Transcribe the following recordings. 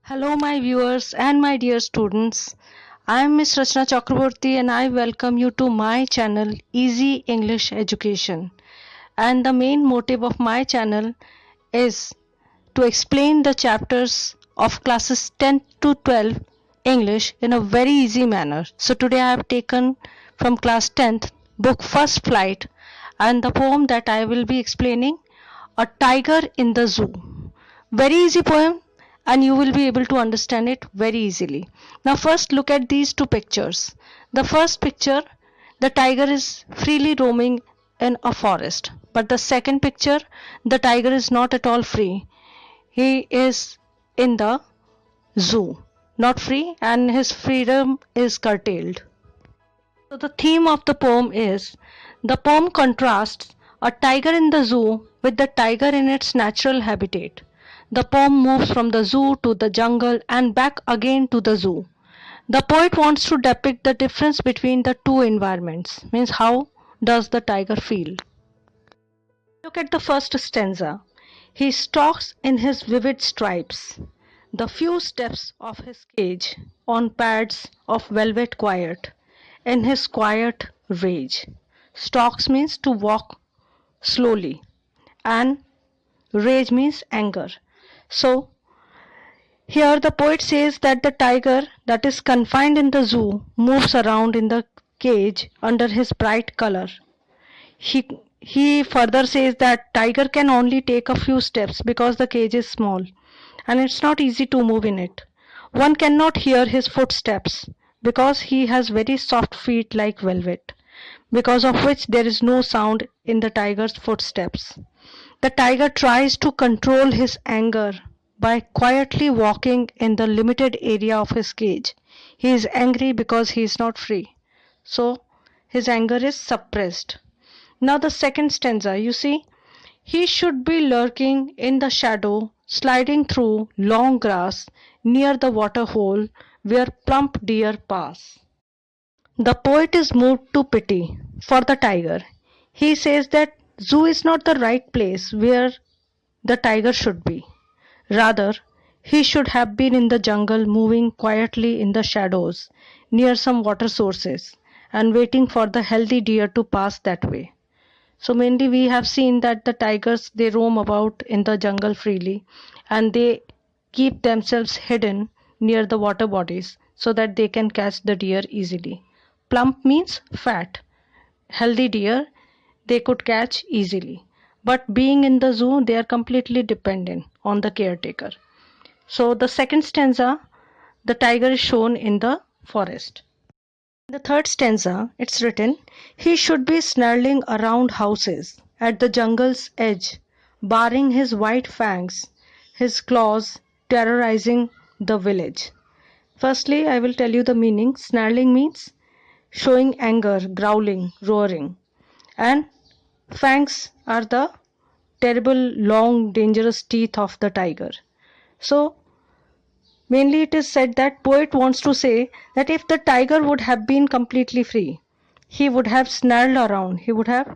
Hello, my viewers and my dear students. I am Miss Rachna Chakraborty and I welcome you to my channel Easy English Education. And the main motive of my channel is to explain the chapters of classes 10 to 12 English in a very easy manner. So today I have taken from class 10th book First Flight, and the poem that I will be explaining, A Tiger in the Zoo. Very easy poem, and you will be able to understand it very easily. Now first look at these two pictures. The first picture, the tiger is freely roaming in a forest. But the second picture, the tiger is not at all free. He is in the zoo, not free, and his freedom is curtailed. So the theme of the poem is, the poem contrasts a tiger in the zoo with the tiger in its natural habitat. The poem moves from the zoo to the jungle and back again to the zoo. The poet wants to depict the difference between the two environments, means how does the tiger feel. Look at the first stanza. He stalks in his vivid stripes, the few steps of his cage on pads of velvet quiet, in his quiet rage. Stalks means to walk slowly, and rage means anger. So here the poet says that the tiger that is confined in the zoo moves around in the cage under his bright color. He, he further says that tiger can only take a few steps because the cage is small and it's not easy to move in it. One cannot hear his footsteps because he has very soft feet like velvet, because of which there is no sound in the tiger's footsteps. The tiger tries to control his anger by quietly walking in the limited area of his cage. He is angry because he is not free. So his anger is suppressed. Now the second stanza, you see, he should be lurking in the shadow, sliding through long grass near the water hole where plump deer pass. The poet is moved to pity for the tiger. He says that zoo is not the right place where the tiger should be. Rather, he should have been in the jungle moving quietly in the shadows near some water sources and waiting for the healthy deer to pass that way. So mainly we have seen that the tigers, they roam about in the jungle freely and they keep themselves hidden near the water bodies so that they can catch the deer easily. Plump means fat. Healthy deer they could catch easily. But being in the zoo, they are completely dependent on the caretaker. So the second stanza, the tiger is shown in the forest. The third stanza, it's written, he should be snarling around houses at the jungle's edge, baring his white fangs, his claws terrorizing the village. Firstly, I will tell you the meaning. Snarling means showing anger, growling, roaring. And fangs are the terrible, long, dangerous teeth of the tiger. So mainly it is said that poet wants to say that if the tiger would have been completely free, he would have snarled around, he would have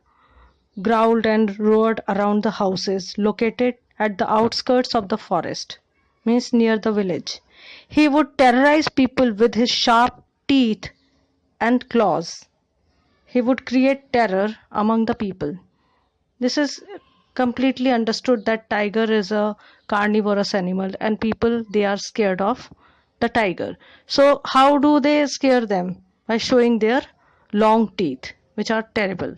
growled and roared around the houses located at the outskirts of the forest, means near the village. He would terrorize people with his sharp teeth and claws. He would create terror among the people. This is completely understood that tiger is a carnivorous animal and people they are scared of the tiger. So how do they scare them? By showing their long teeth, which are terrible.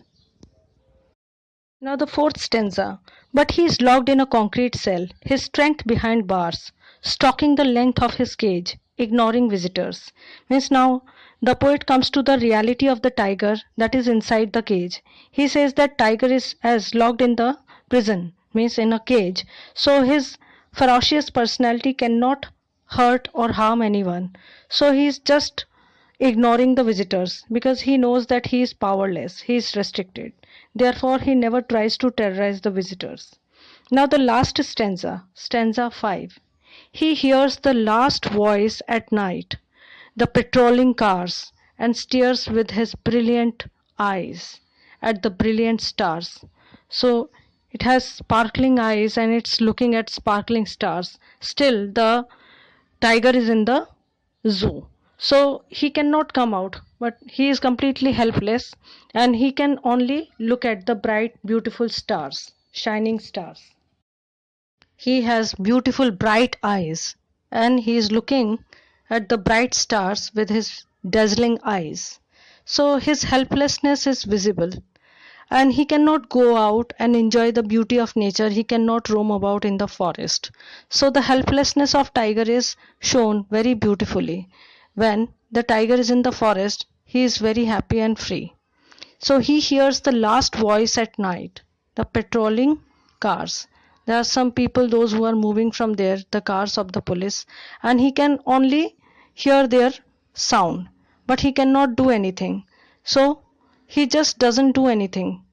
Now the fourth stanza. But he is locked in a concrete cell, his strength behind bars, stalking the length of his cage, ignoring visitors. Means now the poet comes to the reality of the tiger that is inside the cage. He says that tiger is as locked in the prison, means in a cage. So his ferocious personality cannot hurt or harm anyone. So he is just ignoring the visitors because he knows that he is powerless, he is restricted. Therefore, he never tries to terrorize the visitors. Now, the last stanza, stanza 5. He hears the last voice at night, the patrolling cars, and stares with his brilliant eyes at the brilliant stars. So, it has sparkling eyes and it's looking at sparkling stars. Still, the tiger is in the zoo. So he cannot come out, but he is completely helpless and he can only look at the bright, beautiful stars, shining stars. He has beautiful bright eyes and he is looking at the bright stars with his dazzling eyes. So his helplessness is visible and he cannot go out and enjoy the beauty of nature. He cannot roam about in the forest. So the helplessness of tiger is shown very beautifully. When the tiger is in the forest, he is very happy and free. So he hears the last voice at night, the patrolling cars. There are some people, those who are moving from there, the cars of the police, and he can only hear their sound, but he cannot do anything. So he just doesn't do anything.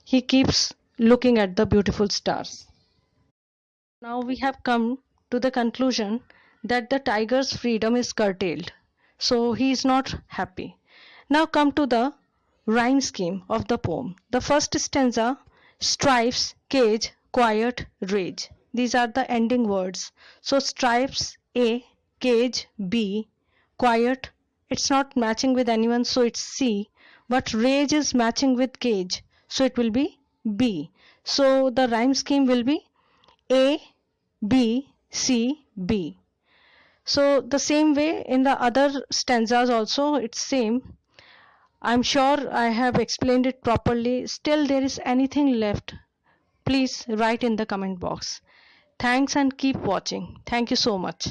He keeps looking at the beautiful stars. Now we have come to the conclusion that the tiger's freedom is curtailed. So he is not happy. Now come to the rhyme scheme of the poem. The first stanza: stripes, cage, quiet, rage. These are the ending words. So stripes A, cage B, quiet, it's not matching with anyone, so it's C, but rage is matching with cage, so it will be B. So the rhyme scheme will be A, B, C, B. So the same way in the other stanzas also it's same. I'm sure I have explained it properly. Still there is anything left, please write in the comment box. Thanks and keep watching. Thank you so much.